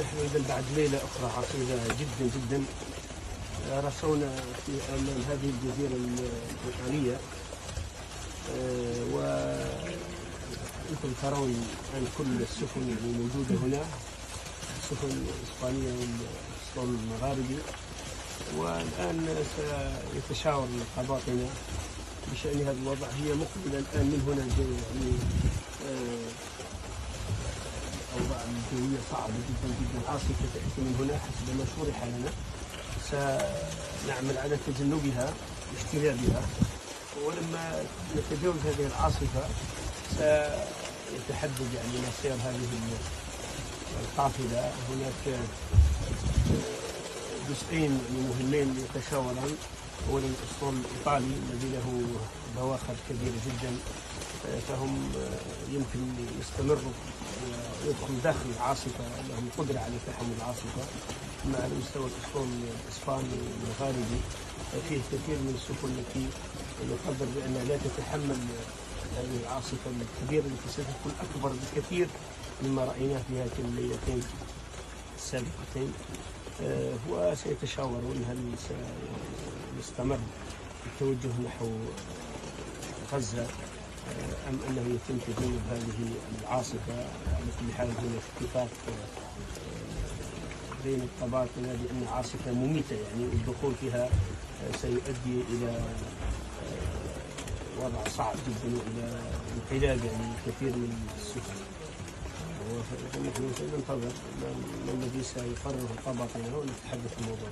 نحن إذا بعد ليلة أخرى عصيبة جدا جدا رسونا في أمام هذه الجزيرة البريطانية، وأنتم ترون الآن كل السفن الموجودة هنا سفن إسبانية والأسطول المغاربي. والآن سيتشاور القباطنة بشأن هذا الوضع. هي مقبلة الآن من هنا يعني الأوضاع الجوية صعبة جدا جدا، عاصفة تأتي من هنا حسب ما شرح لنا. سنعمل على تجنبها واجتنابها، ولما نتجاوز هذه العاصفة سيتحدد يعني مصير هذه القافلة. هناك جزئين مهمين يتشاوران. أولا الأسطول الإيطالي الذي له بواخر كبيرة جدا، فهم يمكن يستمروا ويدخل داخل العاصفة، لهم قدرة على تحمل العاصفة. أما على مستوى الأسطول الإسباني المغاربي فيه كثير من السفن التي يقدر بأنها لا تتحمل هذه العاصفة الكبيرة التي ستكون أكبر بكثير مما رأيناه في هاتين الليلتين السابقتين. وسيتشاورون هل سنستمر التوجه نحو غزة أم أنه يتم تجنب هذه العاصفة. على كل حال هناك اتفاق بين القباطنة بأن عاصفة مميتة، يعني الدخول فيها سيؤدي إلى وضع صعب جدا وإلى انقلاب يعني كثير من السفن. ونحن سننتظر ما الذي سيقرره القباطنة ونتحدث في الموضوع.